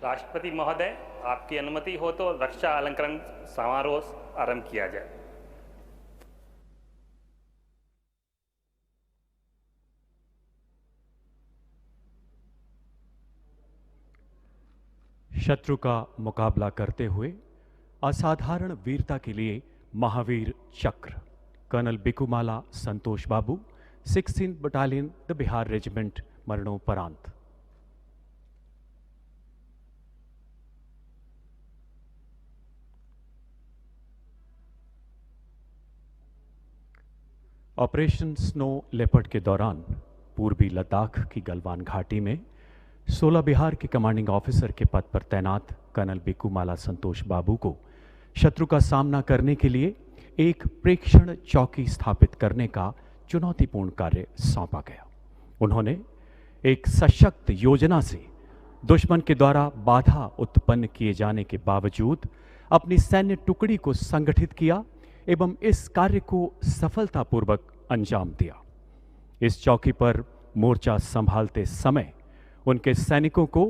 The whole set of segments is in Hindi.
राष्ट्रपति महोदय, आपकी अनुमति हो तो रक्षा अलंकरण समारोह आरंभ किया जाए। शत्रु का मुकाबला करते हुए असाधारण वीरता के लिए Mahavir Chakra colonel Bikumalla Santosh Babu 16th battalion the Bihar regiment मरणोपरांत। ऑपरेशन स्नो लेपर्ड के दौरान पूर्वी लद्दाख की गलवान घाटी में 16 बिहार के कमांडिंग ऑफिसर के पद पर तैनात कर्नल बिकुमाला संतोष बाबू को शत्रु का सामना करने के लिए एक प्रेक्षण चौकी स्थापित करने का चुनौतीपूर्ण कार्य सौंपा गया। उन्होंने एक सशक्त योजना से दुश्मन के द्वारा बाधा उत्पन्न किए जाने के बावजूद अपनी सैन्य टुकड़ी को संगठित किया एवं इस कार्य को सफलतापूर्वक अंजाम दिया। इस चौकी पर मोर्चा संभालते समय उनके सैनिकों को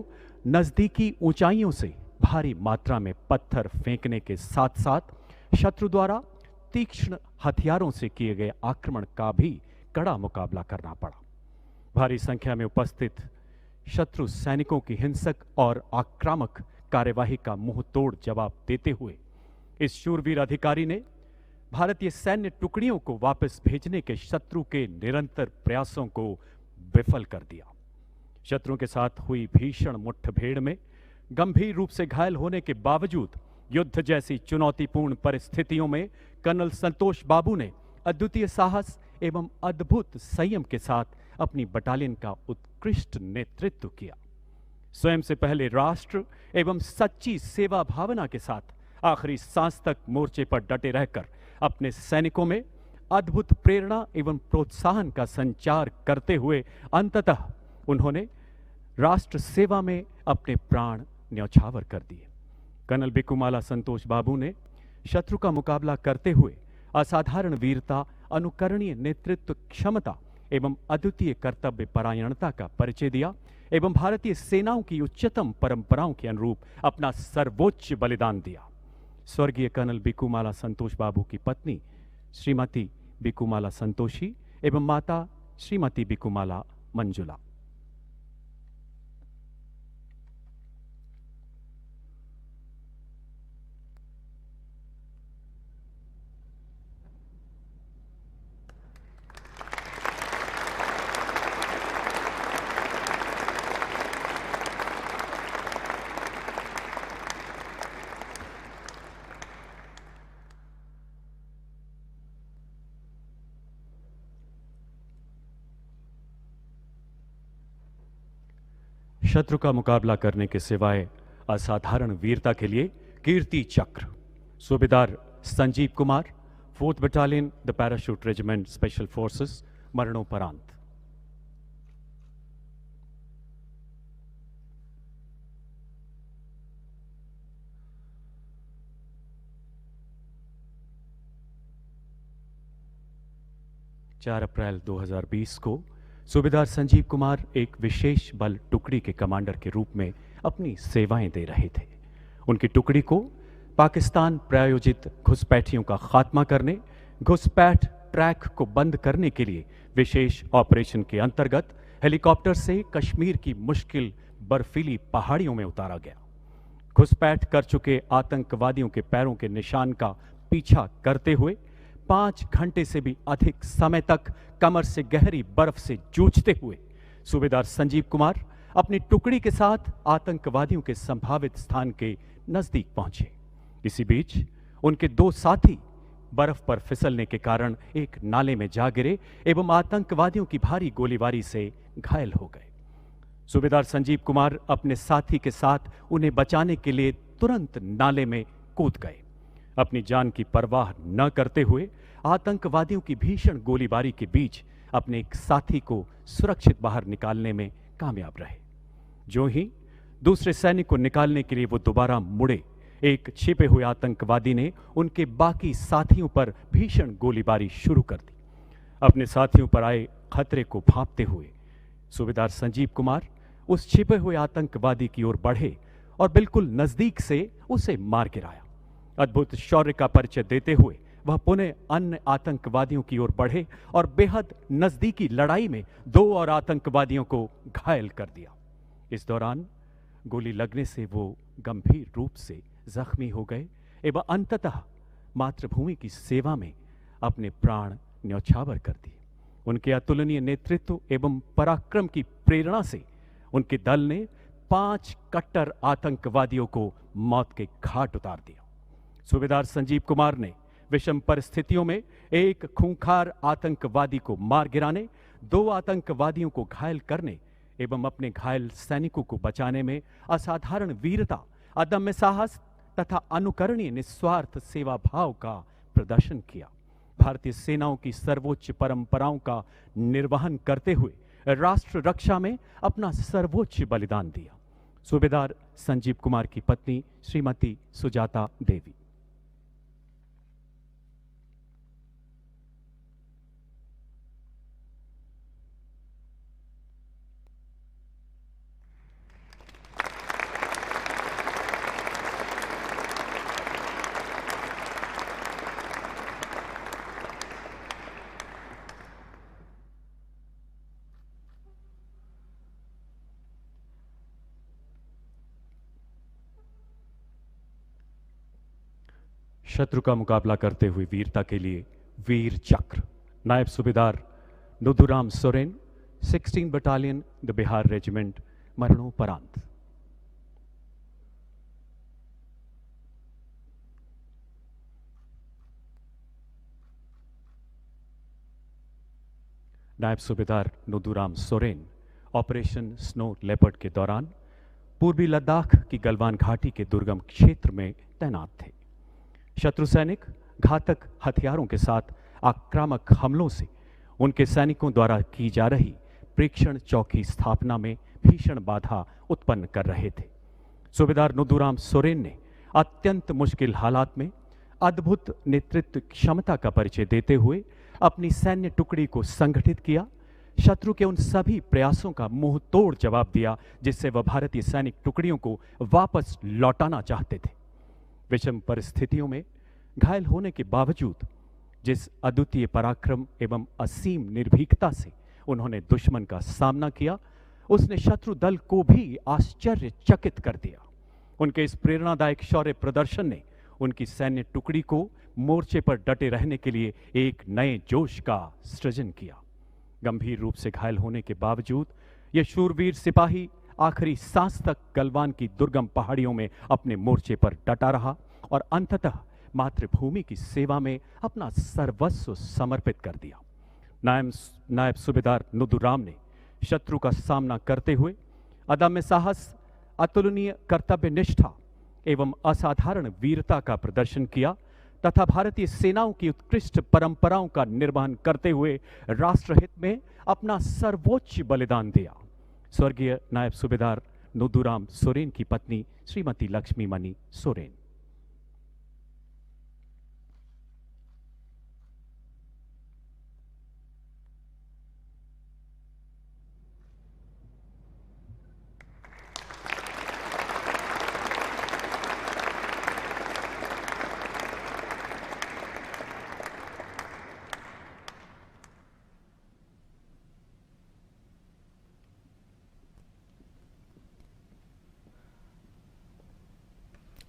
नजदीकी ऊंचाइयों से भारी मात्रा में पत्थर फेंकने के साथ साथ शत्रु द्वारा तीक्ष्ण हथियारों से किए गए आक्रमण का भी कड़ा मुकाबला करना पड़ा। भारी संख्या में उपस्थित शत्रु सैनिकों की हिंसक और आक्रामक कार्यवाही का मुंह तोड़ जवाब देते हुए इस शूरवीर अधिकारी ने भारतीय सैन्य टुकड़ियों को वापस भेजने के शत्रु के निरंतर प्रयासों को विफल कर दिया। शत्रु के साथ हुई भीषण मुठभेड़ में गंभीर रूप से घायल होने के बावजूद युद्ध जैसी चुनौतीपूर्ण परिस्थितियों में कर्नल संतोष बाबू ने अद्वितीय साहस एवं अद्भुत संयम के साथ अपनी बटालियन का उत्कृष्ट नेतृत्व किया। स्वयं से पहले राष्ट्र एवं सच्ची सेवा भावना के साथ आखिरी सांस तक मोर्चे पर डटे रहकर अपने सैनिकों में अद्भुत प्रेरणा एवं प्रोत्साहन का संचार करते हुए अंततः उन्होंने राष्ट्र सेवा में अपने प्राण न्यौछावर कर दिए। कर्नल बिकुमाला संतोष बाबू ने शत्रु का मुकाबला करते हुए असाधारण वीरता, अनुकरणीय नेतृत्व क्षमता एवं अद्वितीय कर्तव्य परायणता का परिचय दिया एवं भारतीय सेनाओं की उच्चतम परंपराओं के अनुरूप अपना सर्वोच्च बलिदान दिया। स्वर्गीय कर्नल बिकुमाला संतोष बाबू की पत्नी श्रीमती बिकुमाला संतोषी एवं माता श्रीमती बिकुमाला मंजुला। शत्रु का मुकाबला करने के सिवाय असाधारण वीरता के लिए कीर्ति चक्र सूबेदार Sanjeev Kumar 4th battalion the parachute regiment special forces मरणोपरांत। चार अप्रैल 2020 को सूबेदार संजीव कुमार एक विशेष बल टुकड़ी के कमांडर के रूप में अपनी सेवाएं दे रहे थे। उनकी टुकड़ी को पाकिस्तान प्रायोजित घुसपैठियों का खात्मा करने, घुसपैठ ट्रैक को बंद करने के लिए विशेष ऑपरेशन के अंतर्गत हेलीकॉप्टर से कश्मीर की मुश्किल बर्फीली पहाड़ियों में उतारा गया। घुसपैठ कर चुके आतंकवादियों के पैरों के निशान का पीछा करते हुए 5 घंटे से भी अधिक समय तक कमर से गहरी बर्फ से जूझते हुए सूबेदार संजीव कुमार अपनी टुकड़ी के साथ आतंकवादियों के संभावित स्थान के नजदीक पहुंचे। इसी बीच उनके 2 साथी बर्फ पर फिसलने के कारण एक नाले में जा गिरे एवं आतंकवादियों की भारी गोलीबारी से घायल हो गए। सूबेदार संजीव कुमार अपने साथी के साथ उन्हें बचाने के लिए तुरंत नाले में कूद गए। अपनी जान की परवाह न करते हुए आतंकवादियों की भीषण गोलीबारी के बीच अपने एक साथी को सुरक्षित बाहर निकालने में कामयाब रहे। जो ही दूसरे सैनिक को निकालने के लिए वो दोबारा मुड़े, एक छिपे हुए आतंकवादी ने उनके बाकी साथियों पर भीषण गोलीबारी शुरू कर दी। अपने साथियों पर आए खतरे को भांपते हुए सूबेदार संजीव कुमार उस छिपे हुए आतंकवादी की ओर बढ़े और बिल्कुल नजदीक से उसे मार गिराया। अद्भुत शौर्य का परिचय देते हुए वह पुनः अन्य आतंकवादियों की ओर बढ़े और बेहद नजदीकी लड़ाई में 2 और आतंकवादियों को घायल कर दिया। इस दौरान गोली लगने से वो गंभीर रूप से जख्मी हो गए एवं अंततः मातृभूमि की सेवा में अपने प्राण न्यौछावर कर दिए। उनके अतुलनीय नेतृत्व एवं पराक्रम की प्रेरणा से उनके दल ने 5 कट्टर आतंकवादियों को मौत के घाट उतार दिया। सूबेदार संजीव कुमार ने विषम परिस्थितियों में एक खूंखार आतंकवादी को मार गिराने, 2 आतंकवादियों को घायल करने एवं अपने घायल सैनिकों को बचाने में असाधारण वीरता, अदम्य साहस तथा अनुकरणीय निस्वार्थ सेवा भाव का प्रदर्शन किया। भारतीय सेनाओं की सर्वोच्च परंपराओं का निर्वहन करते हुए राष्ट्र रक्षा में अपना सर्वोच्च बलिदान दिया। सूबेदार संजीव कुमार की पत्नी श्रीमती सुजाता देवी। शत्रु का मुकाबला करते हुए वीरता के लिए वीर चक्र नायब सूबेदार Nuduram Soren, 16 battalion the Bihar regiment, मरणोपरांत। नायब सूबेदार Nuduram Soren operation snow leopard के दौरान पूर्वी लद्दाख की गलवान घाटी के दुर्गम क्षेत्र में तैनात थे। शत्रु सैनिक घातक हथियारों के साथ आक्रामक हमलों से उनके सैनिकों द्वारा की जा रही प्रेक्षण चौकी स्थापना में भीषण बाधा उत्पन्न कर रहे थे। सूबेदार नुदुराम सोरेन ने अत्यंत मुश्किल हालात में अद्भुत नेतृत्व क्षमता का परिचय देते हुए अपनी सैन्य टुकड़ी को संगठित किया। शत्रु के उन सभी प्रयासों का मुंह तोड़ जवाब दिया जिससे वह भारतीय सैनिक टुकड़ियों को वापस लौटाना चाहते थे। विषम परिस्थितियों में घायल होने के बावजूद जिस अद्वितीय पराक्रम एवं असीम निर्भीकता से उन्होंने दुश्मन का सामना किया, उसने शत्रु दल को भी आश्चर्यचकित कर दिया। उनके इस प्रेरणादायक शौर्य प्रदर्शन ने उनकी सैन्य टुकड़ी को मोर्चे पर डटे रहने के लिए एक नए जोश का सृजन किया। गंभीर रूप से घायल होने के बावजूद यह शूरवीर सिपाही आखिरी सांस तक गलवान की दुर्गम पहाड़ियों में अपने मोर्चे पर डटा रहा और अंततः मातृभूमि की सेवा में अपना सर्वस्व समर्पित कर दिया। नायब सूबेदार नुदुराम ने शत्रु का सामना करते हुए अदम्य साहस, अतुलनीय कर्तव्य निष्ठा एवं असाधारण वीरता का प्रदर्शन किया तथा भारतीय सेनाओं की उत्कृष्ट परंपराओं का निर्वहन करते हुए राष्ट्रहित में अपना सर्वोच्च बलिदान दिया। स्वर्गीय नायब सूबेदार नुदुराम सोरेन की पत्नी श्रीमती लक्ष्मी मणि सोरेन।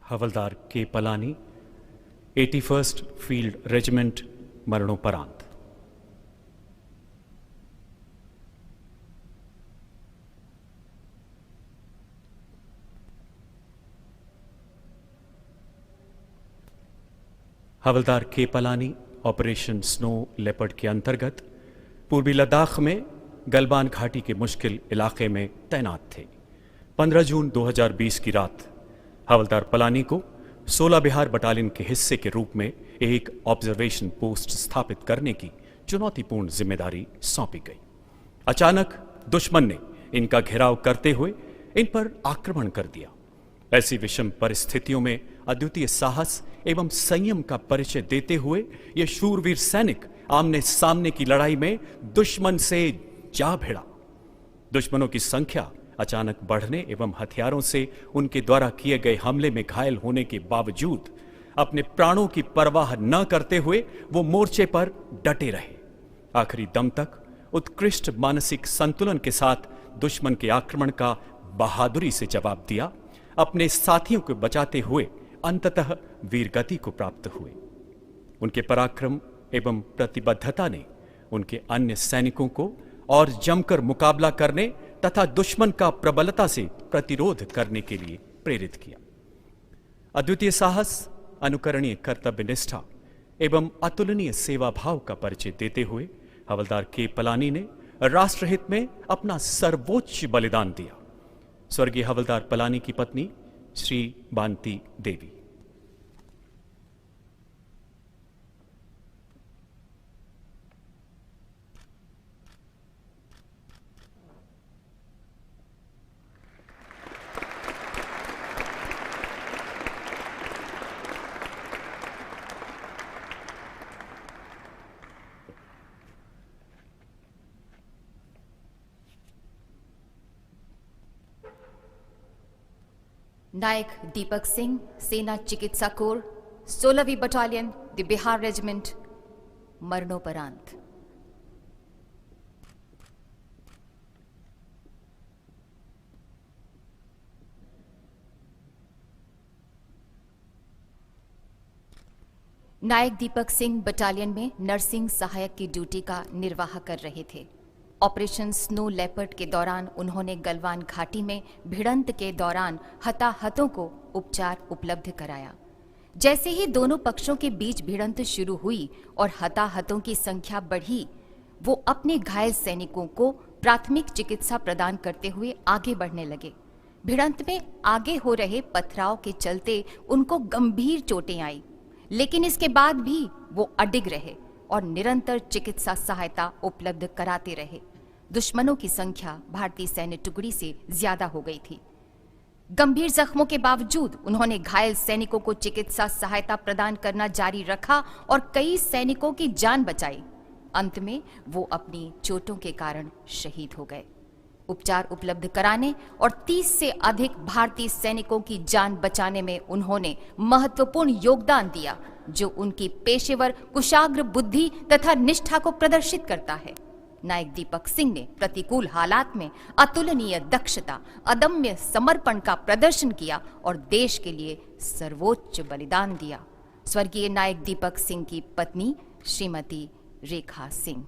हवलदार के पलानी, 81st फील्ड रेजिमेंट, मरणोपरांत। हवलदार के पलानी ऑपरेशन स्नो लेपर्ड के अंतर्गत पूर्वी लद्दाख में गलवान घाटी के मुश्किल इलाके में तैनात थे। 15 जून 2020 की रात हवलदार पलानी को 16 बिहार बटालियन के हिस्से के रूप में एक ऑब्जर्वेशन पोस्ट स्थापित करने की चुनौतीपूर्ण जिम्मेदारी सौंपी गई। अचानक दुश्मन ने इनका घेराव करते हुए इन पर आक्रमण कर दिया। ऐसी विषम परिस्थितियों में अद्वितीय साहस एवं संयम का परिचय देते हुए यह शूरवीर सैनिक आमने सामने की लड़ाई में दुश्मन से जा भिड़ा। दुश्मनों की संख्या अचानक बढ़ने एवं हथियारों से उनके द्वारा किए गए हमले में घायल होने के बावजूद अपने प्राणों की परवाह न करते हुए वो मोर्चे पर डटे रहे। आखिरी दम तक उत्कृष्ट मानसिक संतुलन के साथ दुश्मन के आक्रमण का बहादुरी से जवाब दिया, अपने साथियों को बचाते हुए अंततः वीरगति को प्राप्त हुए। उनके पराक्रम एवं प्रतिबद्धता ने उनके अन्य सैनिकों को और जमकर मुकाबला करने तथा दुश्मन का प्रबलता से प्रतिरोध करने के लिए प्रेरित किया। अद्वितीय साहस, अनुकरणीय कर्तव्य निष्ठा एवं अतुलनीय सेवा भाव का परिचय देते हुए हवलदार के पलानी ने राष्ट्रहित में अपना सर्वोच्च बलिदान दिया। स्वर्गीय हवलदार पलानी की पत्नी श्री बांती देवी। नायक दीपक सिंह, सेना चिकित्सा कोर, 16वीं बटालियन, द बिहार रेजिमेंट, मरणोपरांत। नायक दीपक सिंह बटालियन में नर्सिंग सहायक की ड्यूटी का निर्वाह कर रहे थे। ऑपरेशन स्नो लेपर्ड के दौरान उन्होंने गलवान घाटी में भिड़ंत के दौरान हताहतों को उपचार उपलब्ध कराया। जैसे ही दोनों पक्षों के बीच भिड़ंत शुरू हुई और हताहतों की संख्या बढ़ी, वो अपने घायल सैनिकों को प्राथमिक चिकित्सा प्रदान करते हुए आगे बढ़ने लगे। भिड़ंत में आगे हो रहे पथराव के चलते उनको गंभीर चोटें आई, लेकिन इसके बाद भी वो अडिग रहे और निरंतर चिकित्सा सहायता उपलब्ध कराते रहे। दुश्मनों की संख्या भारतीय सैन्य टुकड़ी से ज्यादा हो गई थी। गंभीर जख्मों के बावजूद उन्होंने घायल सैनिकों को चिकित्सा सहायता प्रदान करना जारी रखा और कई सैनिकों की जान बचाई। अंत में वो अपनी चोटों के कारण शहीद हो गए। उपचार उपलब्ध कराने और 30 से अधिक भारतीय सैनिकों की जान बचाने में उन्होंने महत्वपूर्ण योगदान दिया, जो उनकी पेशेवर कुशाग्र बुद्धि तथा निष्ठा को प्रदर्शित करता है। नायक दीपक सिंह ने प्रतिकूल हालात में अतुलनीय दक्षता, अदम्य समर्पण का प्रदर्शन किया और देश के लिए सर्वोच्च बलिदान दिया। स्वर्गीय नायक दीपक सिंह की पत्नी श्रीमती रेखा सिंह।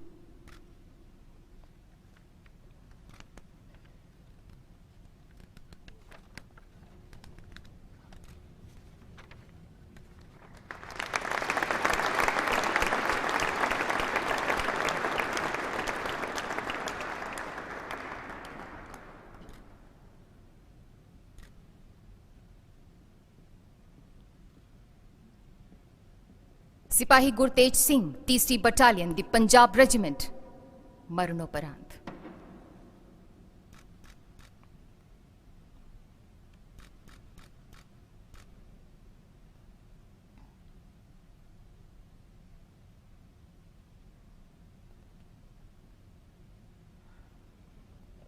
सिपाही गुरतेज सिंह, 3री बटालियन, द पंजाब रेजिमेंट, मरणोपरांत।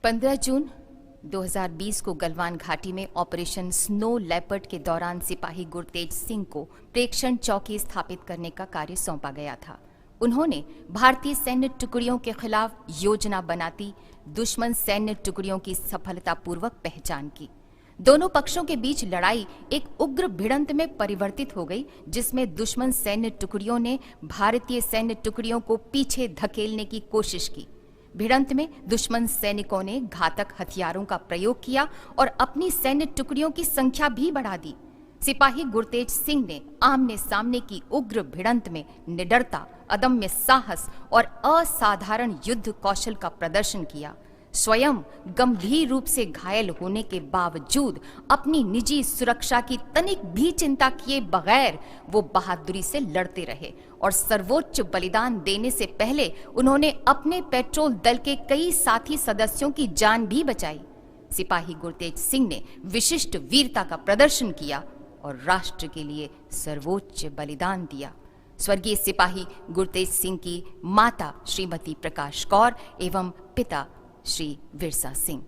पंद्रह जून 2020 को गलवान घाटी में ऑपरेशन स्नो लेपर्ड के दौरान सिपाही गुरतेज सिंह को प्रेक्षण चौकी स्थापित करने का कार्य सौंपा गया था। उन्होंने भारतीय सैन्य टुकड़ियों के खिलाफ योजना बनाती दुश्मन सैन्य टुकड़ियों की सफलतापूर्वक पहचान की। दोनों पक्षों के बीच लड़ाई एक उग्र भिड़ंत में परिवर्तित हो गई, जिसमें दुश्मन सैन्य टुकड़ियों ने भारतीय सैन्य टुकड़ियों को पीछे धकेलने की कोशिश की। भिड़ंत में दुश्मन सैनिकों ने घातक हथियारों का प्रयोग किया और अपनी सैन्य टुकड़ियों की संख्या भी बढ़ा दी। सिपाही गुरतेज सिंह ने आमने सामने की उग्र भिड़ंत में निडरता, अदम्य साहस और असाधारण युद्ध कौशल का प्रदर्शन किया। स्वयं गंभीर रूप से घायल होने के बावजूद अपनी निजी सुरक्षा की तनिक भी चिंता किए बगैर वो बहादुरी से लड़ते रहे और सर्वोच्च बलिदान देने से पहले उन्होंने अपने पेट्रोल दल के कई साथी सदस्यों की जान भी बचाई। सिपाही गुरतेज सिंह ने विशिष्ट वीरता का प्रदर्शन किया और राष्ट्र के लिए सर्वोच्च बलिदान दिया। स्वर्गीय सिपाही गुरतेज सिंह की माता श्रीमती प्रकाश कौर एवं पिता Shri Virsa Singh.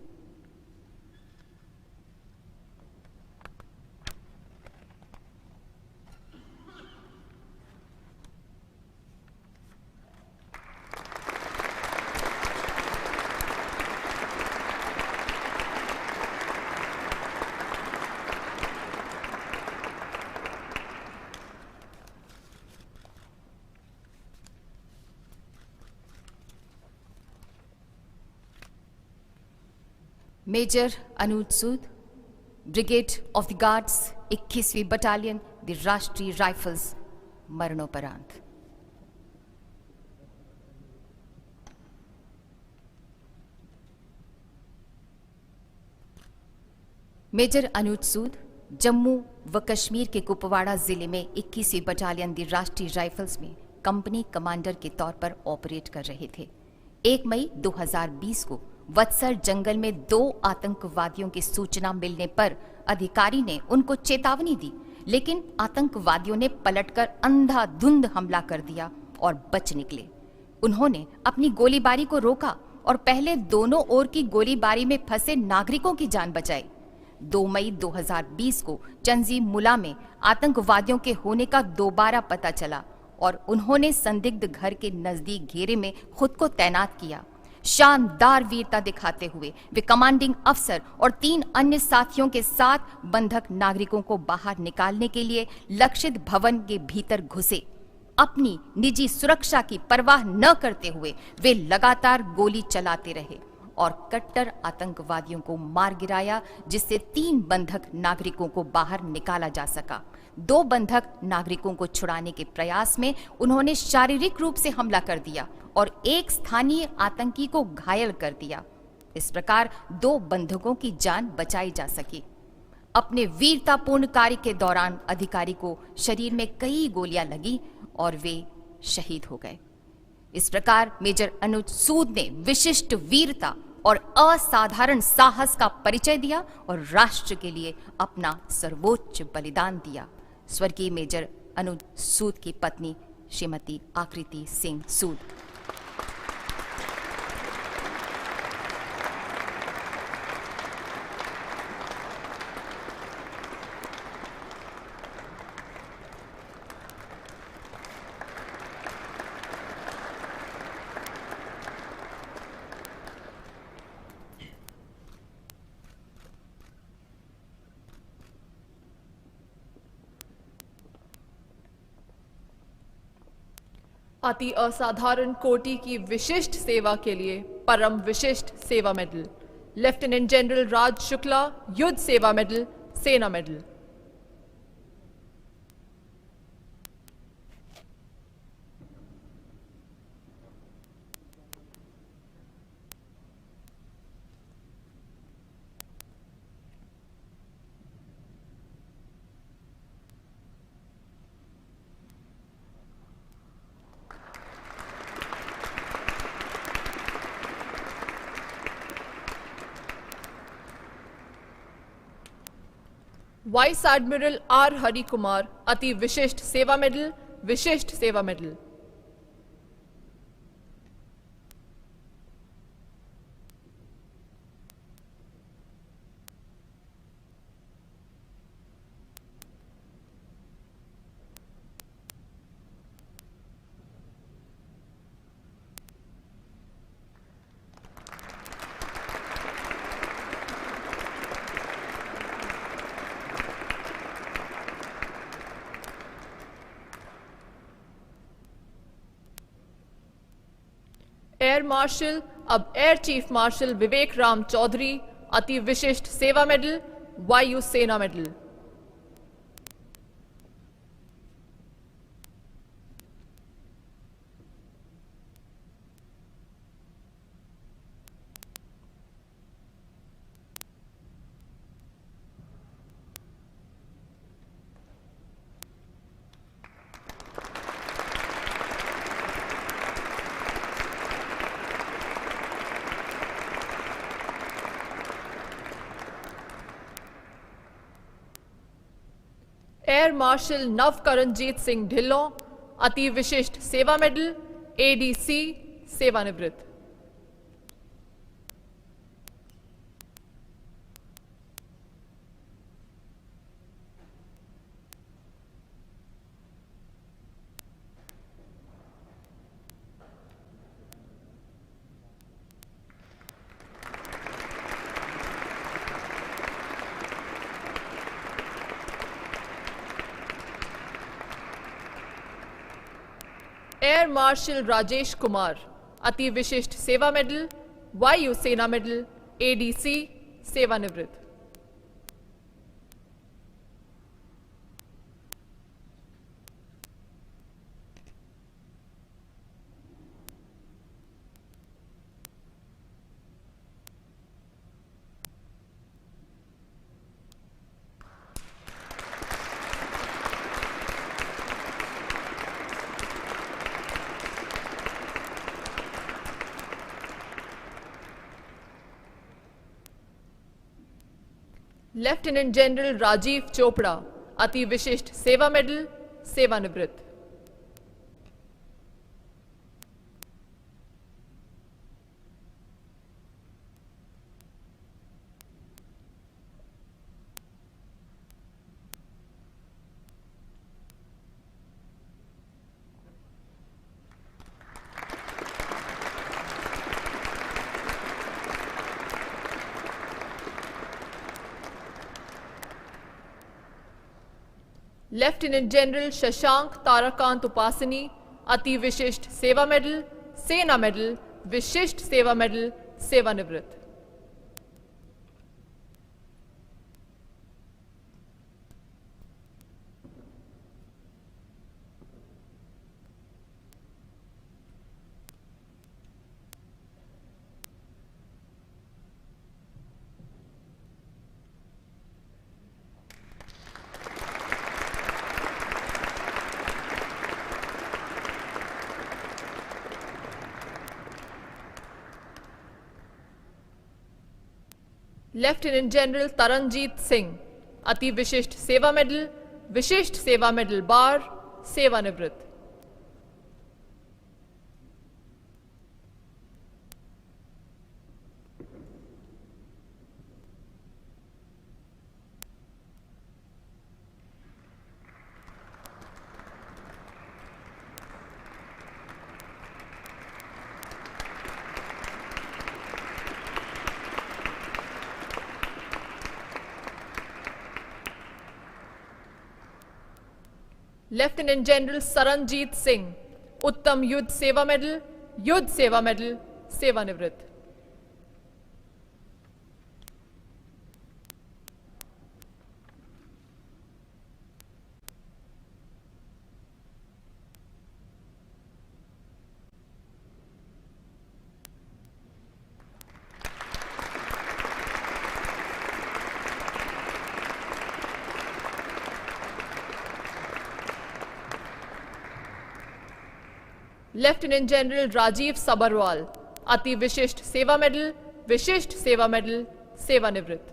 Major Anuj Sood, brigade of the guards, 21वीं बटालियन, द राष्ट्रीय राइफल्स, मरणोपरांत। मेजर अनुज सूद जम्मू व कश्मीर के कुपवाड़ा जिले में 21वीं बटालियन दी राष्ट्रीय राइफल्स में कंपनी कमांडर के तौर पर ऑपरेट कर रहे थे। 1 मई 2020 को वत्सर जंगल में 2 आतंकवादियों की सूचना मिलने पर अधिकारी ने उनको चेतावनी दी, लेकिन आतंकवादियों ने पलटकर अंधाधुंध हमला कर दिया और बच निकले। उन्होंने अपनी गोलीबारी को रोका और पहले दोनों ओर की गोलीबारी में फंसे नागरिकों की जान बचाई। 2 मई 2020 को चंजी मुला में आतंकवादियों के होने का दोबारा पता चला और उन्होंने संदिग्ध घर के नजदीक घेरे में खुद को तैनात किया। शानदार वीरता दिखाते हुए वे कमांडिंग अफसर और 3 अन्य साथियों के साथ बंधक नागरिकों को बाहर निकालने के लिए लक्षित भवन के भीतर घुसे। अपनी निजी सुरक्षा की परवाह न करते हुए वे लगातार गोली चलाते रहे और कट्टर आतंकवादियों को मार गिराया, जिससे 3 बंधक नागरिकों को बाहर निकाला जा सका। 2 बंधक नागरिकों को छुड़ाने के प्रयास में उन्होंने शारीरिक रूप से हमला कर दिया और एक स्थानीय आतंकी को घायल कर दिया। इस प्रकार 2 बंधकों की जान बचाई जा सकी। अपने वीरतापूर्ण कार्य के दौरान अधिकारी को शरीर में कई गोलियां लगी और वे शहीद हो गए। इस प्रकार मेजर अनुज सूद ने विशिष्ट वीरता और असाधारण साहस का परिचय दिया और राष्ट्र के लिए अपना सर्वोच्च बलिदान दिया। स्वर्गीय मेजर अनुज सूद की पत्नी श्रीमती आकृति सिंह सूद। अति असाधारण कोटि की विशिष्ट सेवा के लिए Param Vishisht Seva medal, lieutenant general Raj Shukla Yuddh Seva medal, Sena medal. Vice admiral R Hari Kumar Ati Vishisht Seva medal, Vishisht Seva medal. Air marshal अब air chief marshal Vivek Ram Chaudhari Ati Vishisht Seva medal, Vayu Sena medal. Air marshal Navkaranjeet Singh Dhillon Ati Vishisht Seva medal, ADC सेवानिवृत्त। Air marshal Rajesh Kumar Ati Vishisht Seva medal, Vayu Sena medal, ADC सेवानिवृत्त। लेफ्टिनेंट जनरल राजीव चोपड़ा, अति विशिष्ट सेवा मेडल, सेवानिवृत्त। लेफ्टिनेंट जनरल शशांक ताराकांत उपासनी, अति Vishisht Seva medal, Sena medal, Vishisht Seva medal, सेवानिवृत्त। लेफ्टिनेंट जनरल तरनजीत सिंह, अति विशिष्ट सेवा मेडल, विशिष्ट सेवा मेडल बार, सेवानिवृत्त। लेफ्टिनेंट जनरल सरनजीत सिंह, उत्तम युद्ध सेवा मेडल, युद्ध सेवा मेडल, सेवानिवृत्त। लेफ्टिनेंट जनरल राजीव सबरवाल, अति विशिष्ट सेवा मेडल, विशिष्ट सेवा मेडल, सेवानिवृत्त।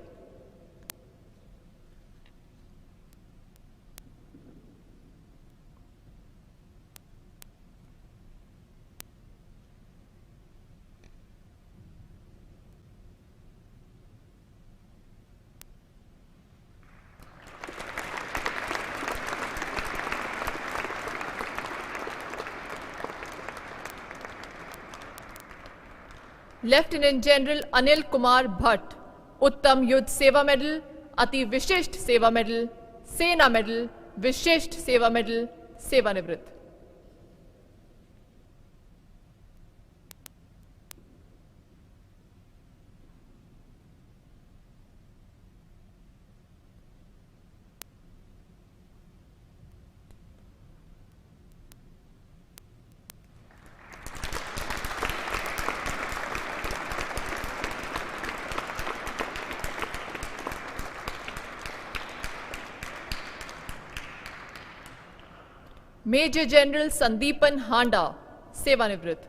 लेफ्टिनेंट जनरल अनिल कुमार भट्ट, उत्तम युद्ध सेवा मेडल, अति Vishisht Seva medal, Sena medal, Vishisht Seva medal, सेवानिवृत्त। मेजर जनरल संदीपन हांडा, सेवानिवृत्त।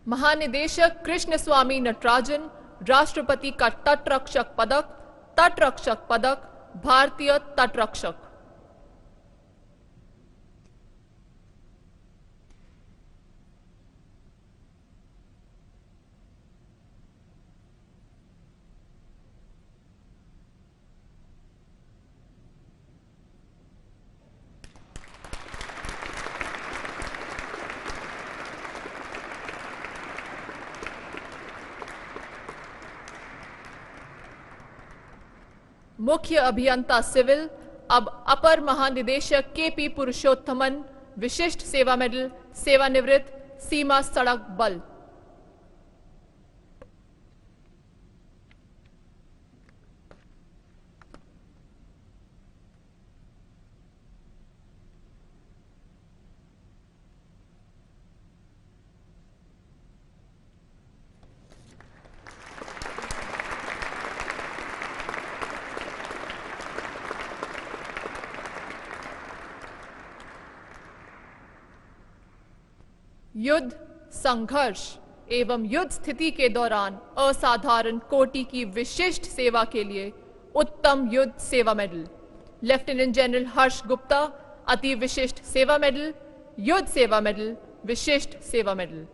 महानिदेशक कृष्ण स्वामी नटराजन, राष्ट्रपति का तटरक्षक पदक, भारतीय तटरक्षक। मुख्य अभियंता सिविल अब अपर महानिदेशक केपी पुरुषोत्तमन, विशिष्ट सेवा मेडल, सेवानिवृत्त, सीमा सड़क बल। युद्ध, संघर्ष एवं युद्ध स्थिति के दौरान असाधारण कोटि की विशिष्ट सेवा के लिए Uttam Yudh Seva medal, lieutenant general Harsh Gupta, Ati Vishisht Seva medal, Yudh Seva medal, Vishisht Seva medal.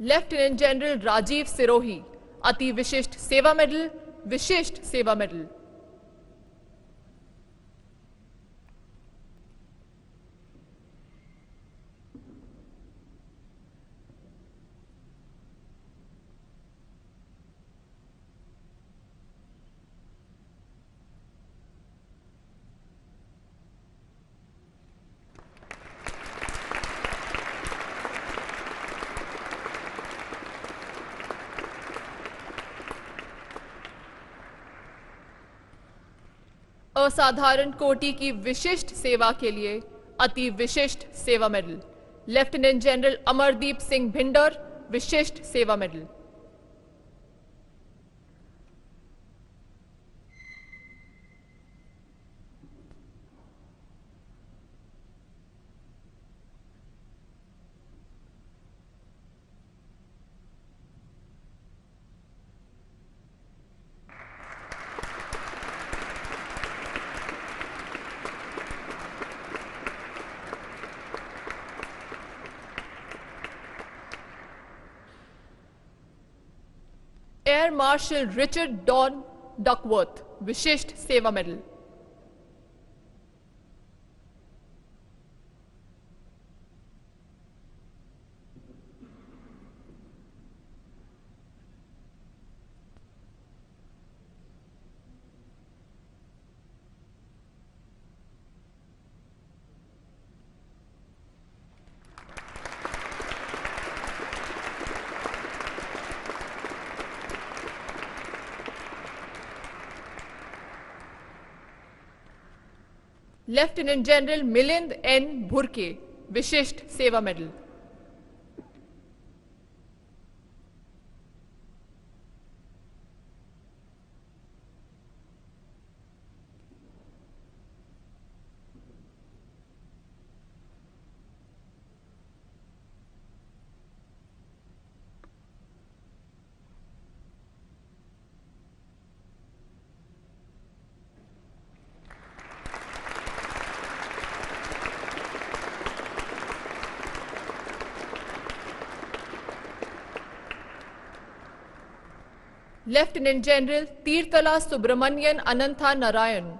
Lieutenant general Rajiv Sirohi, Ati Vishisht Seva medal, Vishisht Seva medal. असाधारण कोटि की विशिष्ट सेवा के लिए Ati Vishisht Seva medal, lieutenant general Amardeep Singh Bhinder, Vishisht Seva medal. Air marshal Richard Don Duckworth, Vishisht Seva medal. Lieutenant general Milind N Bhurke, Vishisht Seva medal. Lieutenant general Thirthala Subramanian Anantha Narayan.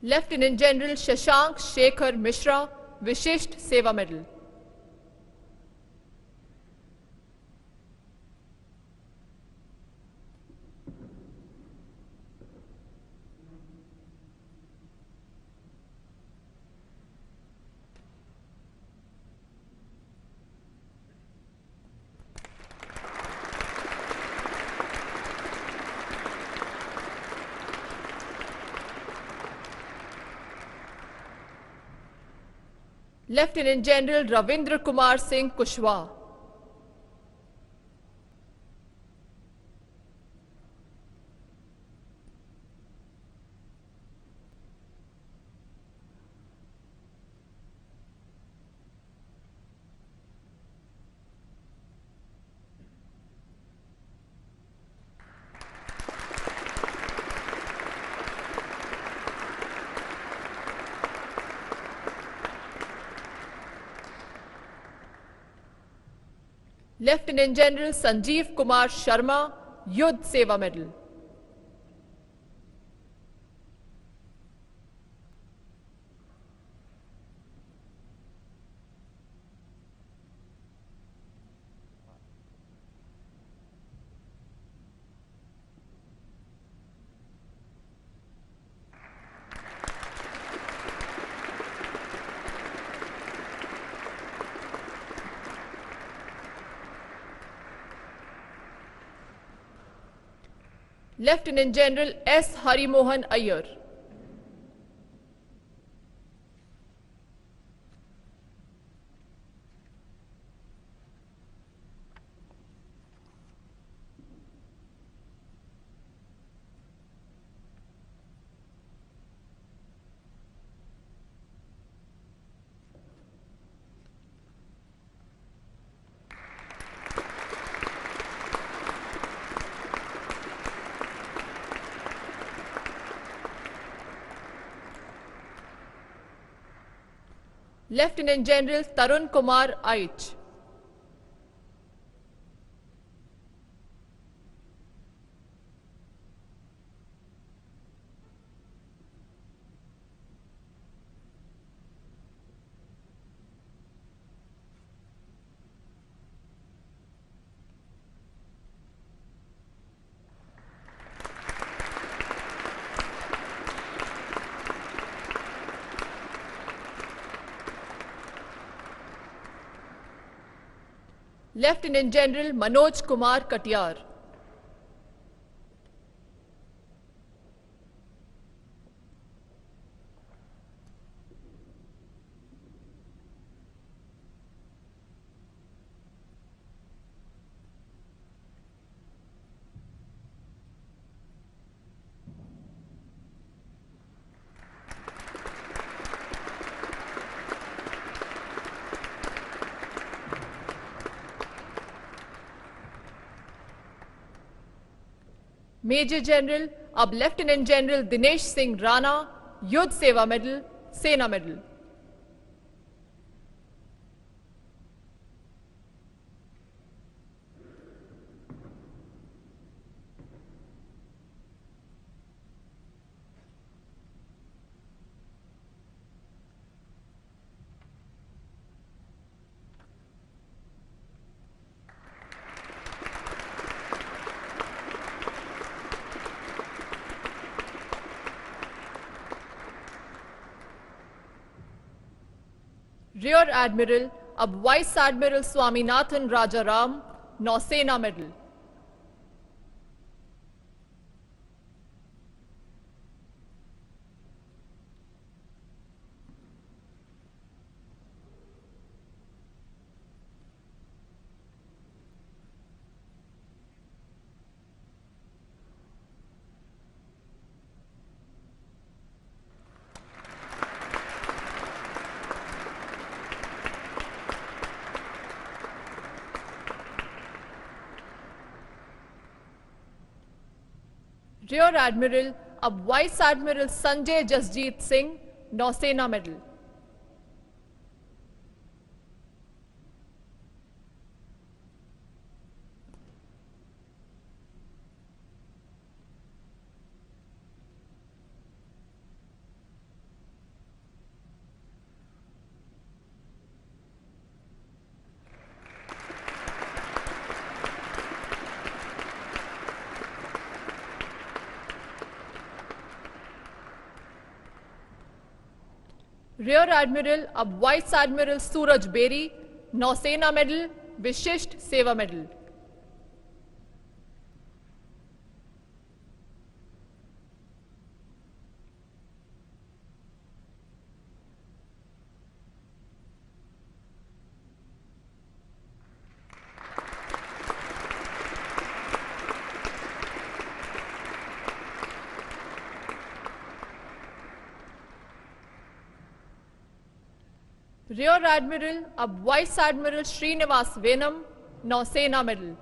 Lieutenant general Shashank Shekhar Mishra, Vishisht Seva medal. Lieutenant general Ravindra Kumar Singh Kushwaha, lieutenant general Sanjeev Kumar Sharma, Yuddh Seva medal, lieutenant general S Harimohan Iyer, lieutenant general Tarun Kumar Aich, lieutenant general Manoj Kumar Katiyar, major general अब lieutenant general Dinesh Singh Rana, Yudh Seva medal, Sena medal, rear admiral अब vice admiral Swaminathan Rajaram, Nausena medal, rear admiral अब vice admiral Sanjay Jasjit Singh, Nausena medal, rear admiral अब vice admiral Suraj Berry, Nausena medal, Vishisht Seva medal, rear admiral अब vice admiral Srinivas Venam, Nausena medal.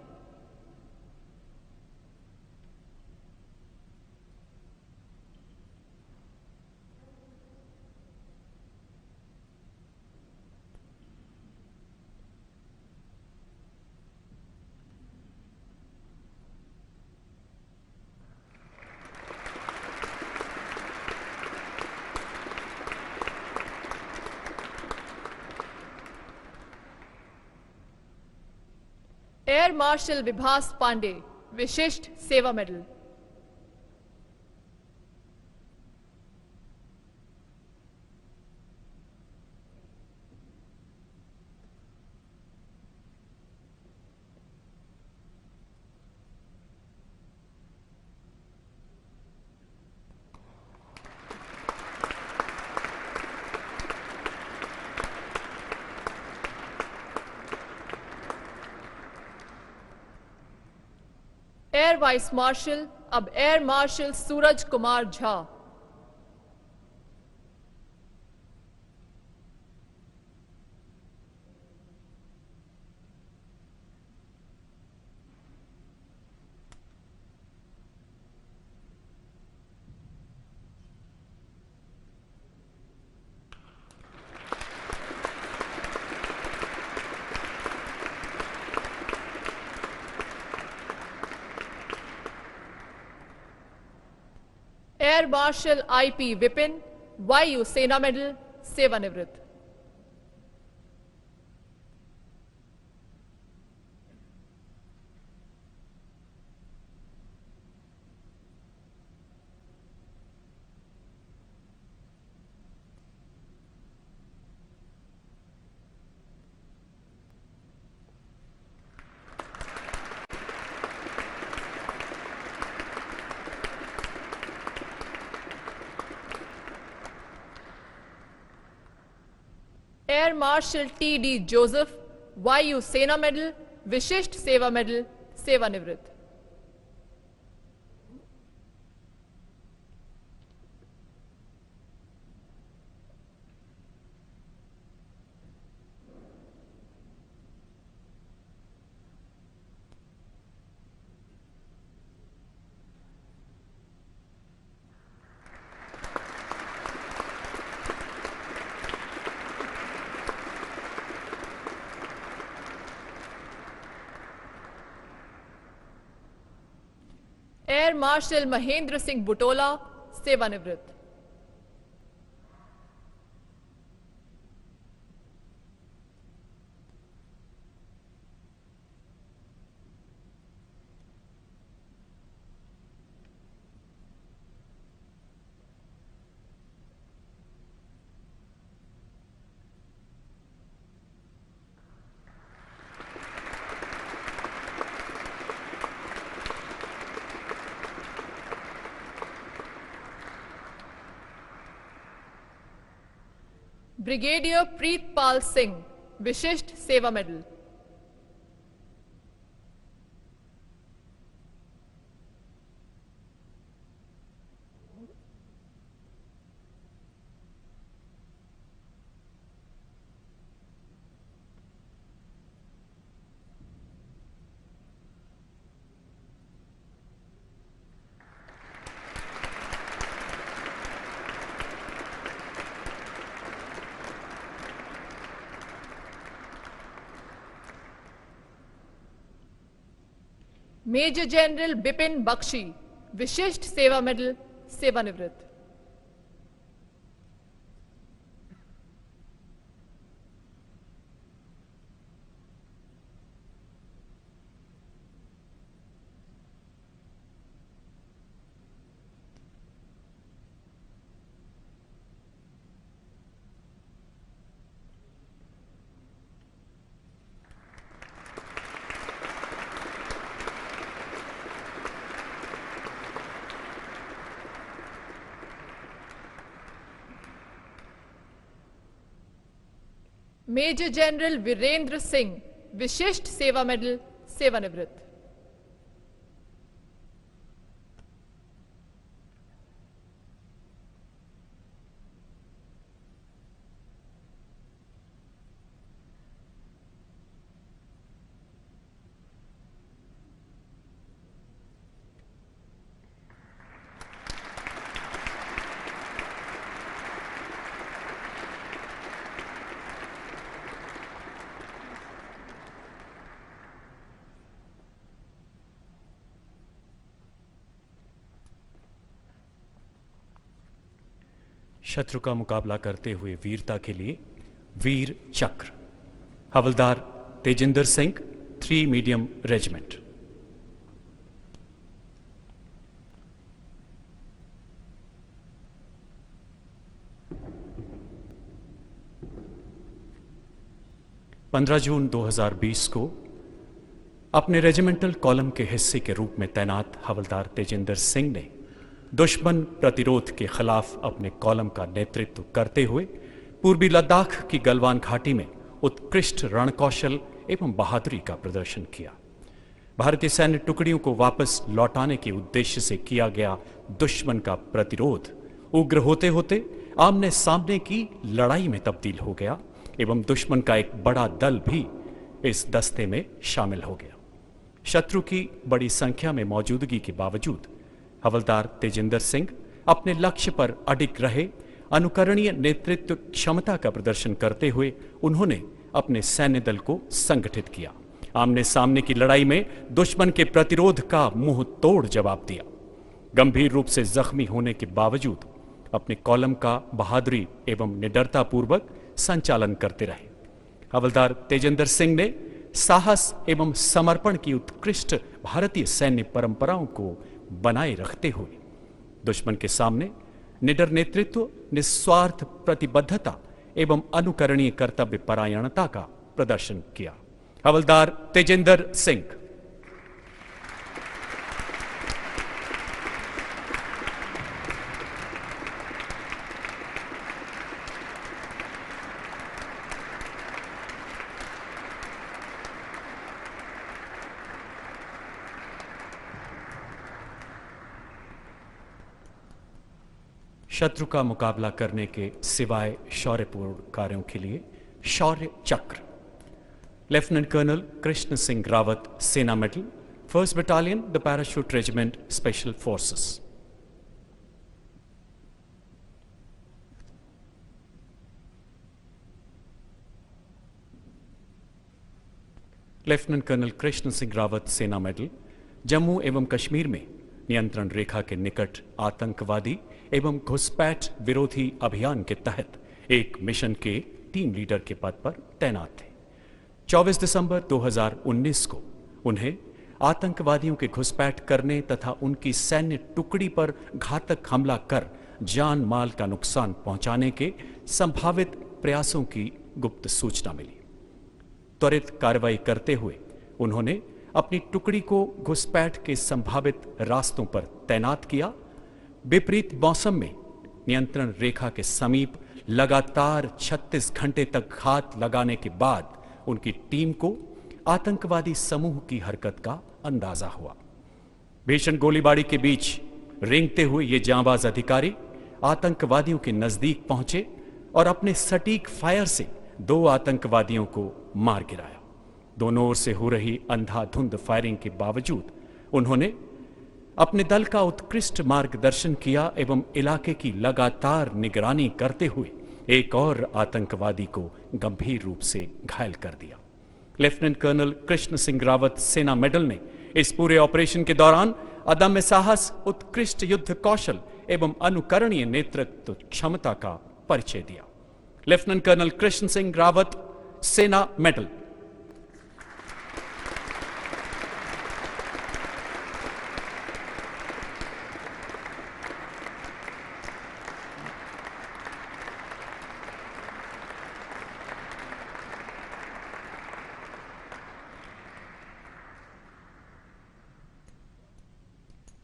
Air marshal Vibhas Pande, Vishisht Seva medal. Air vice marshal अब air marshal Suraj Kumar Jha. Air marshal IP Vipin, Vayu Sena medal, सेवानिवृत्त। Air marshal T D Joseph, Vayu Sena medal, Vishisht Seva medal, सेवानिवृत्त। एयर मार्शल महेंद्र सिंह बुटोला, सेवानिवृत्त। Brigadier Pritpal Singh, Vishisht Seva medal. Major general Bipin Bakshi, Vishisht Seva medal, सेवानिवृत्त। Major general Virendra Singh, Vishisht Seva medal, सेवानिवृत्त। शत्रु का मुकाबला करते हुए वीरता के लिए वीर चक्र हवलदार तेजिंदर सिंह 3 मीडियम रेजिमेंट। जून 2020 को अपने रेजिमेंटल कॉलम के हिस्से के रूप में तैनात हवलदार तेजिंदर सिंह ने दुश्मन प्रतिरोध के खिलाफ अपने कॉलम का नेतृत्व करते हुए पूर्वी लद्दाख की गलवान घाटी में उत्कृष्ट रणकौशल एवं बहादुरी का प्रदर्शन किया। भारतीय सैन्य टुकड़ियों को वापस लौटाने के उद्देश्य से किया गया दुश्मन का प्रतिरोध उग्र होते होते आमने सामने की लड़ाई में तब्दील हो गया एवं दुश्मन का एक बड़ा दल भी इस दस्ते में शामिल हो गया। शत्रु की बड़ी संख्या में मौजूदगी के बावजूद हवलदार तेजिंदर सिंह अपने लक्ष्य पर अडिग रहे। अनुकरणीय नेतृत्व क्षमता का प्रदर्शन करते हुए उन्होंने अपने सैन्य दल को संगठित किया। आमने सामने की लड़ाई में दुश्मन के प्रतिरोध का मुंह तोड़ जवाब दिया। गंभीर रूप से जख्मी होने के बावजूद अपने कॉलम का बहादुरी एवं निडरता पूर्वक संचालन करते रहे। हवलदार तेजिंदर सिंह ने साहस एवं समर्पण की उत्कृष्ट भारतीय सैन्य परंपराओं को बनाए रखते हुए दुश्मन के सामने निडर नेतृत्व, निस्वार्थ प्रतिबद्धता एवं अनुकरणीय कर्तव्य परायणता का प्रदर्शन किया। हवलदार तेजिंदर सिंह। शत्रु का मुकाबला करने के सिवाय शौर्यपूर्ण कार्यों के लिए Shaurya Chakra lieutenant colonel Krishna Singh Rawat, Sena medal, 1st battalion the parachute regiment, special forces. Lieutenant colonel Krishna Singh Rawat, Sena medal, Jammu एवं कश्मीर में नियंत्रण रेखा के निकट आतंकवादी एवं घुसपैठ विरोधी अभियान के तहत एक मिशन के टीम लीडर के पद पर तैनात थे। 24 दिसंबर 2019 को उन्हें आतंकवादियों के घुसपैठ करने तथा उनकी सैन्य टुकड़ी पर घातक हमला कर जान माल का नुकसान पहुंचाने के संभावित प्रयासों की गुप्त सूचना मिली। त्वरित कार्रवाई करते हुए उन्होंने अपनी टुकड़ी को घुसपैठ के संभावित रास्तों पर तैनात किया। विपरीत मौसम में नियंत्रण रेखा के समीप लगातार 36 घंटे तक घात लगाने के बाद उनकी टीम को आतंकवादी समूह की हरकत का अंदाजा हुआ। भीषण गोलीबारी के बीच रेंगते हुए ये जांबाज अधिकारी आतंकवादियों के नजदीक पहुंचे और अपने सटीक फायर से 2 आतंकवादियों को मार गिराया। दोनों ओर से हो रही अंधाधुंध फायरिंग के बावजूद उन्होंने अपने दल का उत्कृष्ट मार्गदर्शन किया एवं इलाके की लगातार निगरानी करते हुए एक और आतंकवादी को गंभीर रूप से घायल कर दिया। Lieutenant colonel Krishna Singh Rawat, Sena medal ने इस पूरे ऑपरेशन के दौरान अदम्य साहस, उत्कृष्ट युद्ध कौशल एवं अनुकरणीय नेतृत्व क्षमता का परिचय दिया। Lieutenant colonel Krishna Singh Rawat, Sena medal.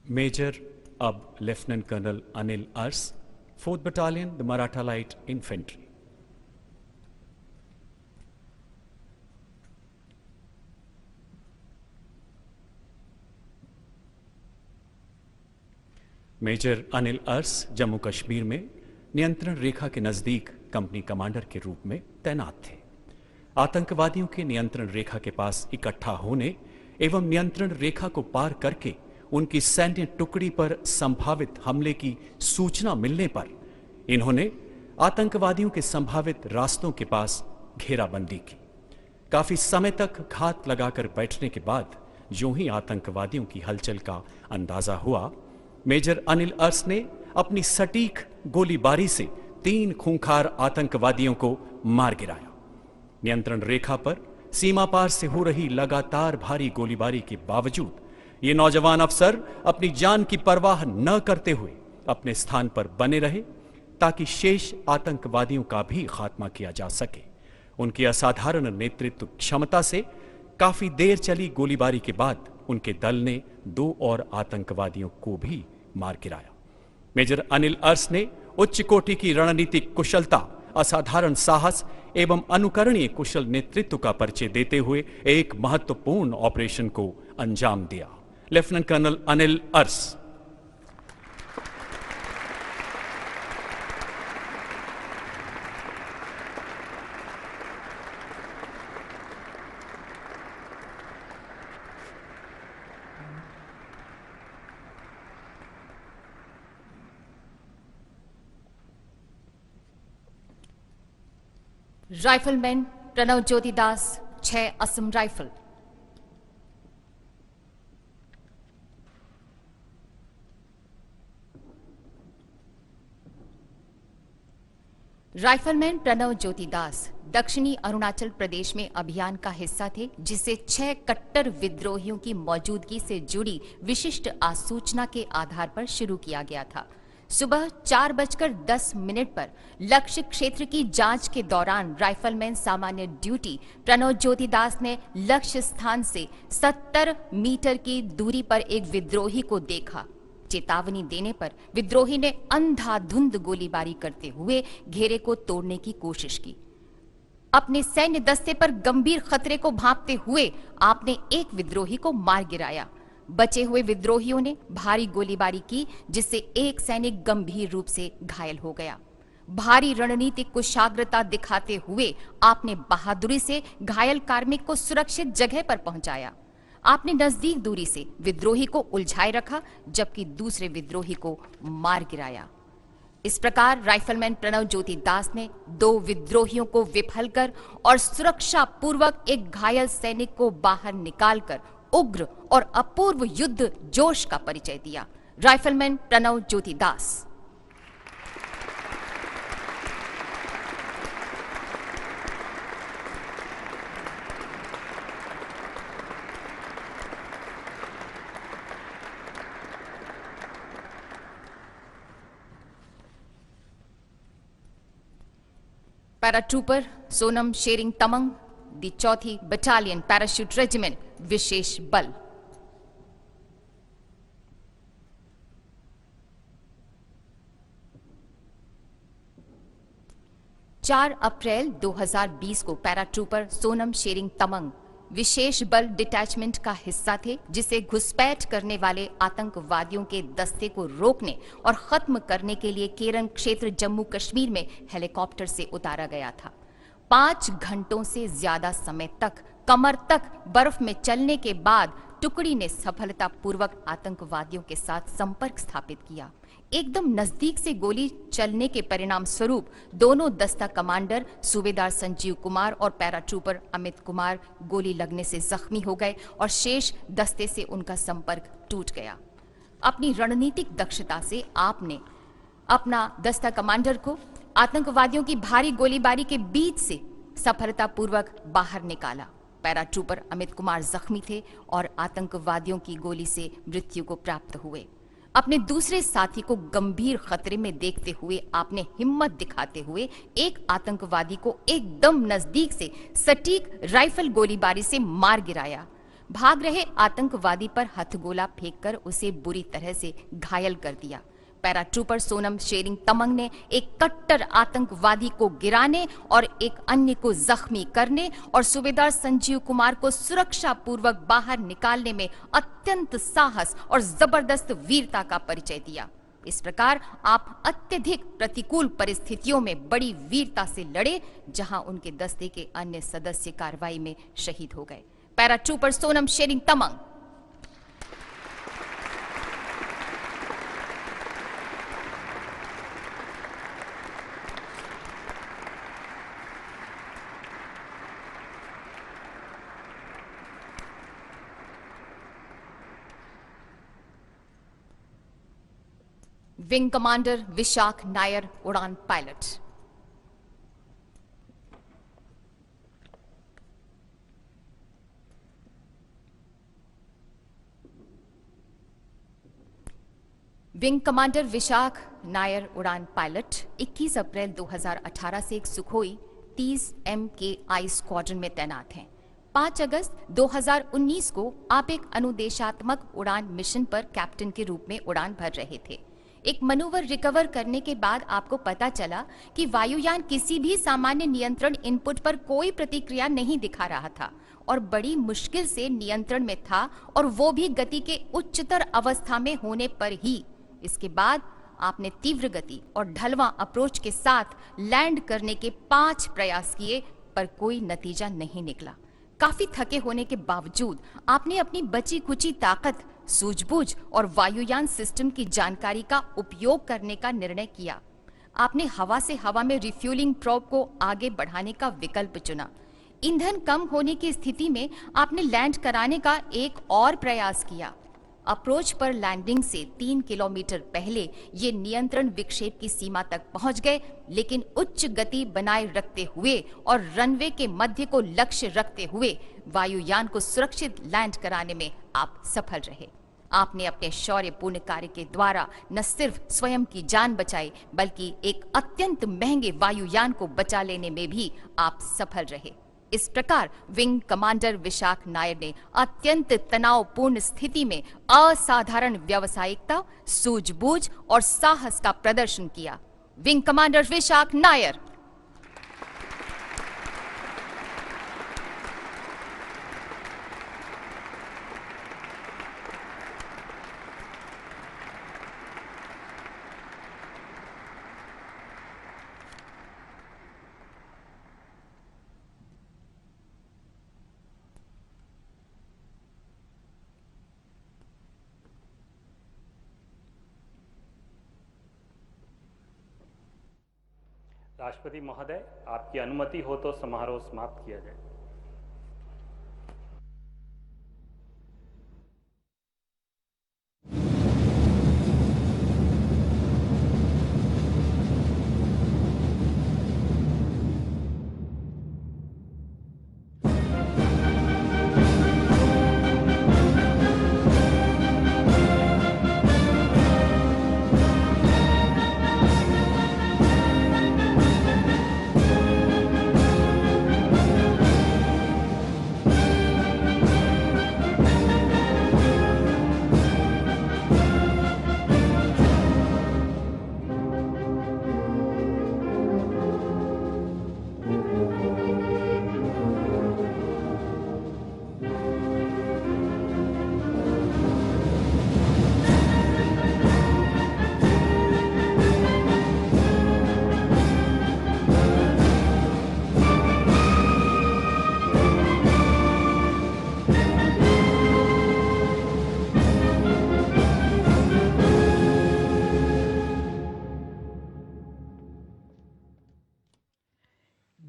Major अब lieutenant colonel Anil Urs, 4th battalion the Maratha light infantry. Major Anil Urs Jammu Kashmir में नियंत्रण रेखा के नजदीक कंपनी कमांडर के रूप में तैनात थे। आतंकवादियों के नियंत्रण रेखा के पास इकट्ठा होने एवं नियंत्रण रेखा को पार करके उनकी सैन्य टुकड़ी पर संभावित हमले की सूचना मिलने पर इन्होंने आतंकवादियों के संभावित रास्तों के पास घेराबंदी की। काफी समय तक घात लगाकर बैठने के बाद जो ही आतंकवादियों की हलचल का अंदाजा हुआ, मेजर अनिल अर्स ने अपनी सटीक गोलीबारी से 3 खूंखार आतंकवादियों को मार गिराया। नियंत्रण रेखा पर सीमा पार से हो रही लगातार भारी गोलीबारी के बावजूद ये नौजवान अफसर अपनी जान की परवाह न करते हुए अपने स्थान पर बने रहे ताकि शेष आतंकवादियों का भी खात्मा किया जा सके। उनकी असाधारण नेतृत्व क्षमता से काफी देर चली गोलीबारी के बाद उनके दल ने 2 और आतंकवादियों को भी मार गिराया। मेजर अनिल अर्स ने उच्च कोटि की रणनीतिक कुशलता, असाधारण साहस एवं अनुकरणीय कुशल नेतृत्व का परिचय देते हुए एक महत्वपूर्ण ऑपरेशन को अंजाम दिया। Lieutenant colonel Anil Urs. Rifleman Pranab Jyoti Das 6 Assam rifle. Rifleman Pranab Jyoti Das दक्षिणी अरुणाचल प्रदेश में अभियान का हिस्सा थे, जिसे 6 कट्टर विद्रोहियों की मौजूदगी से जुड़ी विशिष्ट आसूचना के आधार पर शुरू किया गया था। सुबह 4:10 पर लक्ष्य क्षेत्र की जांच के दौरान राइफलमैन सामान्य ड्यूटी प्रणव ज्योति दास ने लक्ष्य स्थान से 70 मीटर की दूरी पर एक विद्रोही को देखा। चेतावनी देने पर विद्रोही ने अंधाधुंध गोलीबारी करते हुए घेरे को तोड़ने की कोशिश की। अपने सैन्य दस्ते पर गंभीर खतरे को भांपते हुए आपने एक विद्रोही को मार गिराया। बचे हुए विद्रोहियों ने भारी गोलीबारी की, जिससे एक सैनिक गंभीर रूप से घायल हो गया। भारी रणनीतिक कुशाग्रता दिखाते हुए आपने बहादुरी से घायल कार्मिक को सुरक्षित जगह पर पहुंचाया। आपने नजदीक दूरी से विद्रोही को उलझाए रखा, जबकि दूसरे विद्रोही को मार गिराया। इस प्रकार राइफलमैन प्रणव ज्योति दास ने 2 विद्रोहियों को विफल कर और सुरक्षा पूर्वक एक घायल सैनिक को बाहर निकालकर उग्र और अपूर्व युद्ध जोश का परिचय दिया। राइफलमैन प्रणव ज्योति दास। पैराट्रूपर सोनम शेरिंग तमंग, दी 4th बटालियन पैराशूट रेजिमेंट, विशेष बल। अप्रैल 2020 को पैराट्रूपर सोनम शेरिंग तमंग विशेष बल डिटैचमेंट का हिस्सा थे, जिसे घुसपैठ करने वाले आतंकवादियों के दस्ते को रोकने और खत्म करने के लिए केरन क्षेत्र जम्मू कश्मीर में हेलीकॉप्टर से उतारा गया था। 5 घंटों से ज्यादा समय तक कमर तक बर्फ में चलने के बाद टुकड़ी ने सफलतापूर्वक आतंकवादियों के साथ संपर्क स्थापित किया। एकदम नजदीक से गोली चलने के परिणाम स्वरूप दोनों दस्ता कमांडर सूबेदार संजीव कुमार और पैराट्रूपर अमित कुमार गोली लगने से जख्मी हो गए और शेष दस्ते से उनका संपर्क टूट गया। अपनी रणनीतिक दक्षता से आपने अपना दस्ता कमांडर को आतंकवादियों की भारी गोलीबारी के बीच से सफलतापूर्वक बाहर निकाला। पैराट्रूपर अमित कुमार जख्मी थे और आतंकवादियों की गोली से मृत्यु को प्राप्त हुए। अपने दूसरे साथी को गंभीर खतरे में देखते हुए आपने हिम्मत दिखाते हुए एक आतंकवादी को एकदम नजदीक से सटीक राइफल गोलीबारी से मार गिराया। भाग रहे आतंकवादी पर हथगोला फेंककर उसे बुरी तरह से घायल कर दिया। पैराट्रूपर सोनम शेरिंग तमंग ने एक कट्टर आतंकवादी को गिराने और एक अन्य को जख्मी करने और सूबेदार संजीव कुमार को सुरक्षा पूर्वक बाहर निकालने में अत्यंत साहस और जबरदस्त वीरता का परिचय दिया। इस प्रकार आप अत्यधिक प्रतिकूल परिस्थितियों में बड़ी वीरता से लड़े, जहां उनके दस्ते के अन्य सदस्य कार्रवाई में शहीद हो गए। Paratrooper Sonam Tsering Tamang. Wing commander Vishakh Nair, उड़ान pilot. Wing commander Vishakh Nair, उड़ान पायलट, 21 अप्रैल 2018 से एक सुखोई 30 MKI स्क्वाड्रन में तैनात हैं। 5 अगस्त 2019 को आप एक अनुदेशात्मक उड़ान मिशन पर कैप्टन के रूप में उड़ान भर रहे थे। एक मनोवर रिकवर करने के बाद आपको पता चला कि वायुयान किसी भी सामान्य नियंत्रण इनपुट पर कोई प्रतिक्रिया नहीं दिखा रहा था और बड़ी मुश्किल से नियंत्रण में था, और वो भी गति के उच्चतर अवस्था में होने पर ही। इसके बाद आपने तीव्र गति और ढलवां अप्रोच के साथ लैंड करने के 5 प्रयास किए, पर कोई नतीजा नहीं निकला। काफी थके होने के बावजूद आपने अपनी बची कुची ताकत, सूझबूझ और वायुयान सिस्टम की जानकारी का उपयोग करने का निर्णय किया। आपने हवा से हवा में रिफ्यूलिंग प्रोब को आगे बढ़ाने का विकल्प चुना। ईंधन कम होने की स्थिति में आपने लैंड कराने का एक और प्रयास किया। अप्रोच पर लैंडिंग से 3 किलोमीटर पहले ये नियंत्रण विक्षेप की सीमा तक पहुंच गए, लेकिन उच्च गति बनाए रखते हुए और रनवे के मध्य को लक्ष्य रखते हुए वायुयान को सुरक्षित लैंड कराने में आप सफल रहे। आपने अपने शौर्यपूर्ण कार्य के द्वारा न सिर्फ स्वयं की जान बचाई, बल्कि एक अत्यंत महंगे वायुयान को बचा लेने में भी आप सफल रहे। इस प्रकार विंग कमांडर विशाख नायर ने अत्यंत तनावपूर्ण स्थिति में असाधारण व्यावसायिकता, सूझबूझ और साहस का प्रदर्शन किया। Wing commander Vishakh Nair. राष्ट्रपति महोदय, आपकी अनुमति हो तो समारोह समाप्त किया जाए।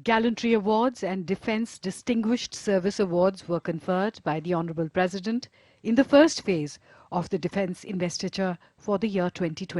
Gallantry Awards and Defence Distinguished Service Awards were conferred by the Honourable President in the first phase of the Defence Investiture for the year 2020.